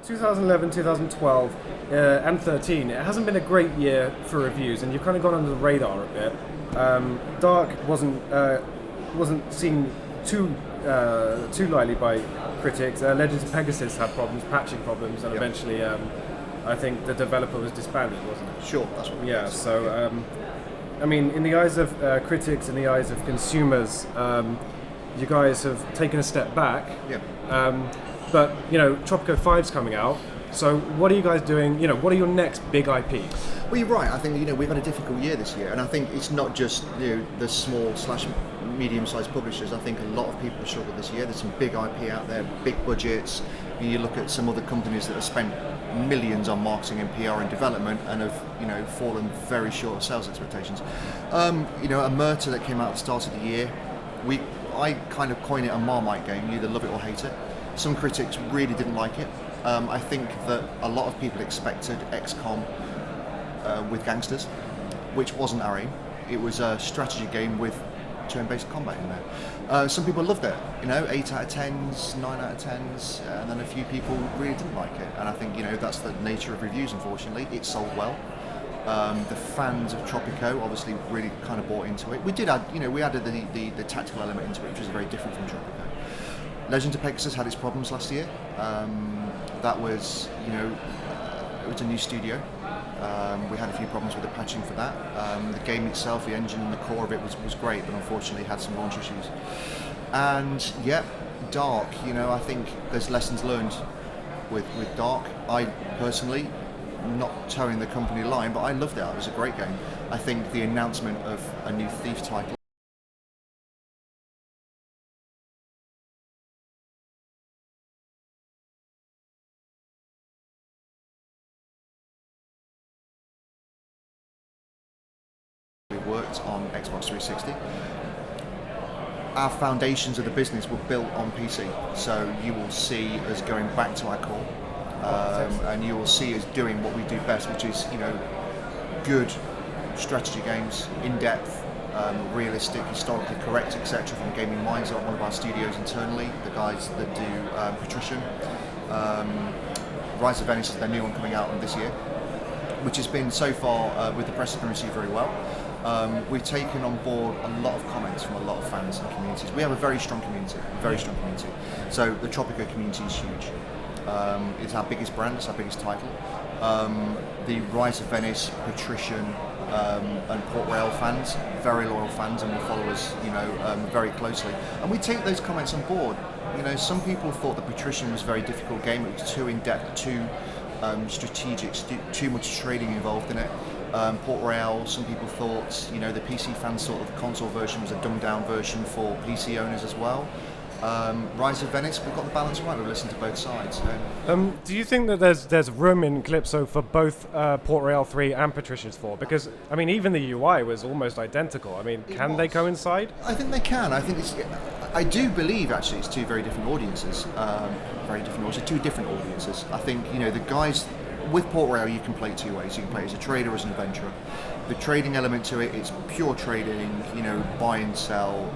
2011, 2012, and 13, it hasn't been a great year for reviews, and you've kind of gone under the radar a bit. Dark wasn't seen too lightly by critics. Legends of Pegasus had problems, patching problems, and eventually, I think the developer was disbanded, wasn't it? Sure, that's what it Yeah. is. So, I mean, in the eyes of critics, in the eyes of consumers, you guys have taken a step back. Yeah. But, Tropico 5's coming out, so what are you guys doing? What are your next big IPs? Well, you're right. I think we've had a difficult year this year, and I think it's not just the small / medium-sized publishers. I think a lot of people have struggled this year. There's some big IP out there, big budgets. You look at some other companies that have spent millions on marketing and PR and development and have fallen very short of sales expectations. A Murta that came out at the start of the year, I kind of coin it a Marmite game. You either love it or hate it. Some critics really didn't like it. I think that a lot of people expected XCOM with gangsters, which wasn't our aim. It was a strategy game with turn-based combat in there. Some people loved it, 8 out of 10s, 9 out of 10s, and then a few people really didn't like it. And I think, that's the nature of reviews, unfortunately. It sold well. The fans of Tropico obviously really kind of bought into it. We did add, we added the tactical element into it, which was very different from Tropico. Legend of Pegasus had its problems last year. That was, it was a new studio. We had a few problems with the patching for that. The game itself, the engine and the core of it was great, but unfortunately had some launch issues. And Dark, I think there's lessons learned with Dark. I personally, not towing the company line, but I loved it. It was a great game. I think the announcement of a new Thief title worked on Xbox 360. Our foundations of the business were built on PC, so you will see us going back to our core, and you will see us doing what we do best, which is good strategy games, in depth, realistic, historically correct, etc. From Gaming Minds, one of our studios internally, the guys that do Patrician. Rise of Venice is their new one coming out this year, which has been so far with the press has been received very well. We've taken on board a lot of comments from a lot of fans and communities. We have a very strong community, So the Tropico community is huge. It's our biggest brand, it's our biggest title. The Rise of Venice, Patrician, and Port Royal fans, very loyal fans, and will follow us, very closely. And we take those comments on board. Some people thought the Patrician was a very difficult game. It was too in-depth, too strategic, too much trading involved in it. Port Royal, some people thought, the PC fans thought the console version was a dumbed-down version for PC owners as well. Rise of Venice, we've got the balance right. We've listened to both sides. Do you think that there's room in Kalypso for both Port Royal 3 and Patricia's 4? Because, even the UI was almost identical. Can they coincide? I think they can. I do believe, actually, it's two very different audiences. Two different audiences. I think, the guys... With Port Royal, you can play it two ways. You can play it as a trader or as an adventurer. The trading element to it, it's pure trading, buy and sell.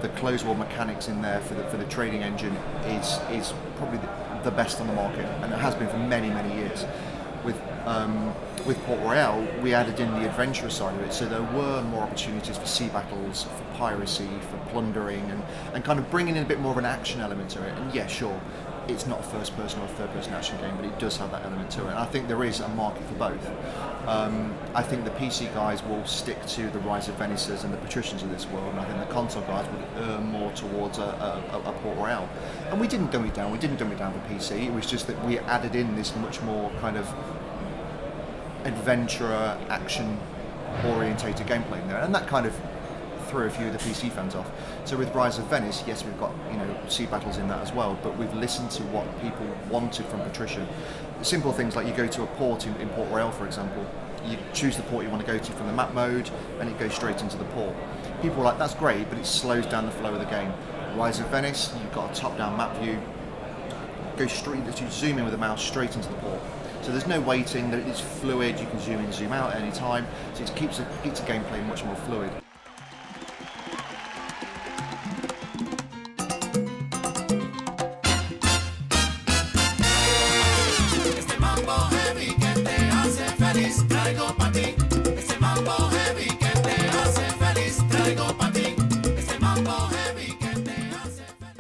The closed world mechanics in there for the trading engine is probably the best on the market, and it has been for many, many years. With Port Royal, we added in the adventurer side of it, so there were more opportunities for sea battles, for piracy, for plundering, and kind of bringing in a bit more of an action element to it. And yeah, sure, it's not a first-person or third-person action game, but it does have that element to it. And I think there is a market for both. I think the PC guys will stick to the Rise of Venices and the Patricians of this world, and I think the console guys would err more towards a Port Royal. And we didn't dumb it down. We didn't dumb it down for PC. It was just that we added in this much more kind of adventurer, action-orientated gameplay in there, and that kind of threw a few of the PC fans off. So with Rise of Venice, yes, we've got sea battles in that as well, but we've listened to what people wanted from Patrician. Simple things like you go to a port in Port Royal, for example, you choose the port you want to go to from the map mode, and it goes straight into the port. People are like, that's great, but it slows down the flow of the game. Rise of Venice, you've got a top-down map view, go straight, you zoom in with the mouse straight into the port. So there's no waiting, it's fluid, you can zoom in, zoom out at any time, so it keeps the gameplay much more fluid.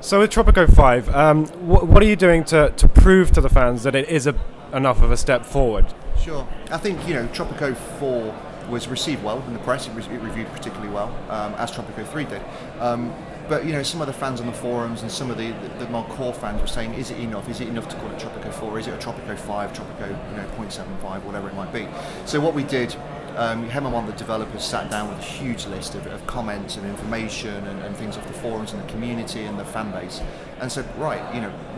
So with Tropico 5, what are you doing to prove to the fans that it is enough of a step forward? Sure. I think, Tropico 4 was received well in the press. It reviewed particularly well, as Tropico 3 did. But some of the fans on the forums and some of the more core fans were saying, is it enough? Is it enough to call it Tropico 4? Is it a Tropico 5, Tropico 0.75, whatever it might be? So what we did, him and one of the developers sat down with a huge list of comments and information and things off the forums and the community and the fan base, and said, right,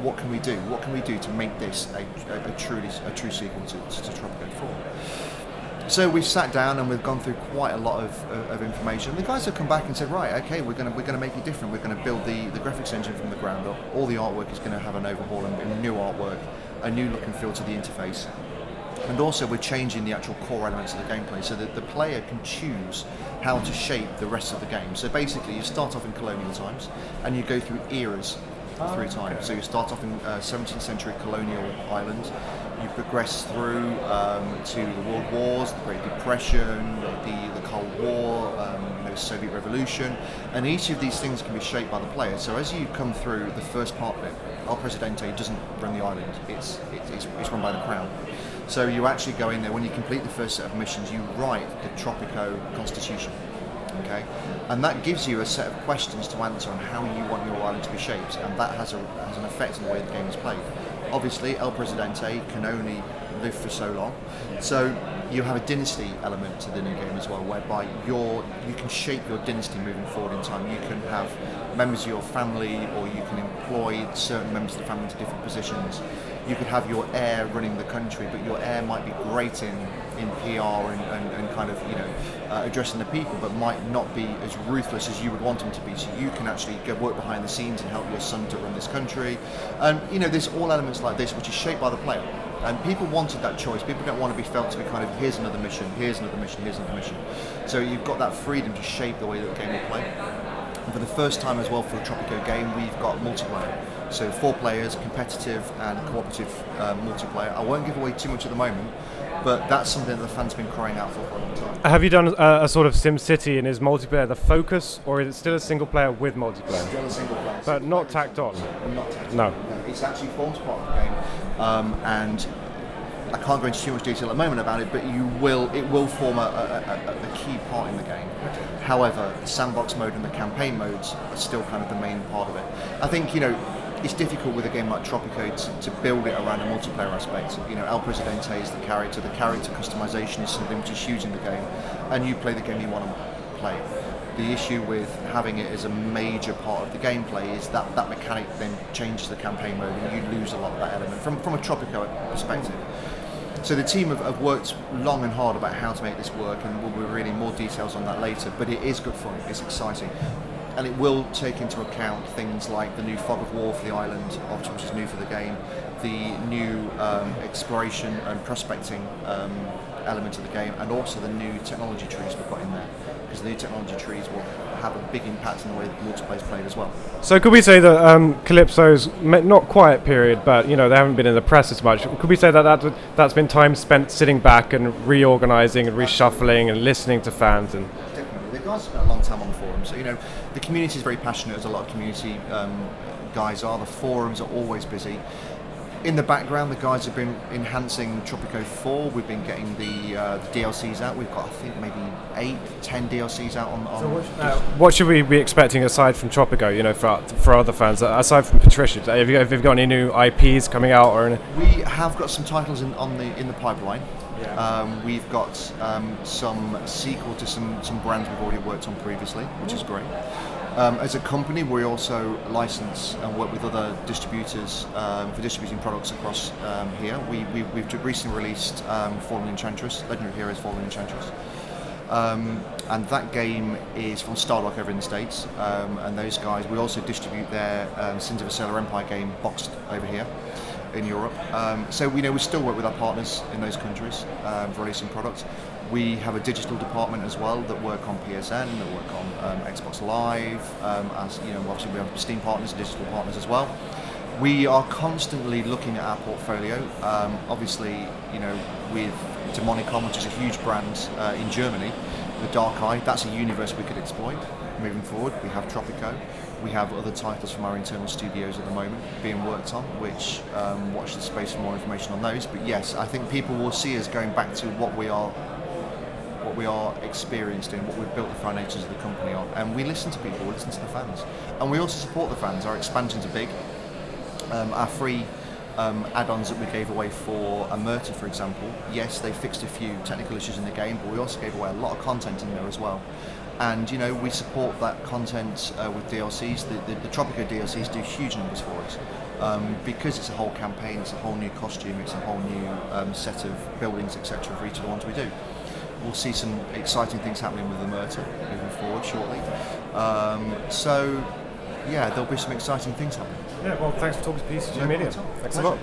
what can we do? What can we do to make this a true sequel to Tropico 4? So we've sat down and we've gone through quite a lot of information. The guys have come back and said, right, okay, we're going to make it different. We're going to build the graphics engine from the ground up. All the artwork is going to have an overhaul and new artwork, a new look and feel to the interface. And also we're changing the actual core elements of the gameplay so that the player can choose how to shape the rest of the game. So basically you start off in colonial times and you go through eras through time. Okay. So you start off in 17th century colonial Ireland, you progress through to the World Wars, the Great Depression, the Cold War, the Soviet Revolution, and each of these things can be shaped by the player. So as you come through the first part of it, El Presidente doesn't run the island, it's run by the Crown. So you actually go in there, when you complete the first set of missions, you write the Tropico Constitution. Okay, and that gives you a set of questions to answer on how you want your island to be shaped, and that has an effect on the way the game is played. Obviously, El Presidente can only live for so long, so you have a dynasty element to the new game as well, whereby you can shape your dynasty moving forward in time. You can have members of your family, or you can employ certain members of the family into different positions. You could have your heir running the country, but your heir might be great in PR and kind of addressing the people, but might not be as ruthless as you would want him to be. So you can actually go work behind the scenes and help your son to run this country. And there's all elements like this which is shaped by the player. And people wanted that choice. People don't want to be felt to be kind of, here's another mission, here's another mission, here's another mission. So you've got that freedom to shape the way that the game will play. And for the first time as well for the Tropico game, we've got multiplayer. So 4 players, competitive and cooperative multiplayer. I won't give away too much at the moment, but that's something that the fans have been crying out for a long time. Have you done a sort of SimCity, and is multiplayer the focus, or is it still a single player with multiplayer? Still a single player. But not tacked on? Not tacked on. No. It actually forms part of the game, and I can't go into too much detail at the moment about it, but it will form a key part in the game. Okay. However, the sandbox mode and the campaign modes are still kind of the main part of it. I think, it's difficult with a game like Tropico to build it around a multiplayer aspect. El Presidente is the character customization is something which is huge in the game, and you play the game you want to play. The issue with having it as a major part of the gameplay is that mechanic then changes the campaign mode, and you lose a lot of that element from a Tropico perspective. So the team have worked long and hard about how to make this work, and we'll be revealing more details on that later, but it is good fun, it's exciting. And it will take into account things like the new fog of war for the island, which is new for the game, the new exploration and prospecting element of the game, and also the new technology trees we've got in there, because the new technology trees will have a big impact on the way that multiplayer is played as well. So could we say that Kalypso's not quiet period, but they haven't been in the press as much, could we say that that's been time spent sitting back and reorganising and reshuffling and listening to fans? And the guys spent a long time on the forums. So, the community is very passionate, as a lot of community guys are. The forums are always busy. In the background, the guys have been enhancing Tropico 4. We've been getting the DLCs out. We've got, I think, maybe 8-10 DLCs out on. So what should we be expecting aside from Tropico? For other fans, aside from Patricia, have you got any new IPs coming out or anything? We have got some titles in the pipeline. Yeah. We've got some sequel to some brands we've already worked on previously, which is great. As a company, we also license and work with other distributors for distributing products across here. We've recently released Fallen Enchantress, Legendary Heroes Fallen Enchantress. And that game is from Stardock over in the States, and those guys, we also distribute their Sins of a Sailor Empire game boxed over here in Europe. So we still work with our partners in those countries for releasing products. We have a digital department as well that work on PSN, that work on Xbox Live, as obviously we have Steam partners, digital partners as well. We are constantly looking at our portfolio. Obviously, with Demonicon, which is a huge brand in Germany, the Dark Eye, that's a universe we could exploit moving forward. We have Tropico. We have other titles from our internal studios at the moment being worked on, which watch the space for more information on those. But yes, I think people will see us going back to what we are experienced in, what we've built the foundations of the company on. And we listen to people, we listen to the fans. And we also support the fans. Our expansions are big. Our free add-ons that we gave away for Amerta, for example, yes, they fixed a few technical issues in the game, but we also gave away a lot of content in there as well. And we support that content with DLCs. The Tropico DLCs do huge numbers for us because it's a whole campaign, it's a whole new costume, it's a whole new set of buildings, etc. for each of the ones we do. We'll see some exciting things happening with Amerta moving forward shortly. So, yeah, there'll be some exciting things happening. Yeah, well, thanks for talking to PCGMedia. Thanks a lot.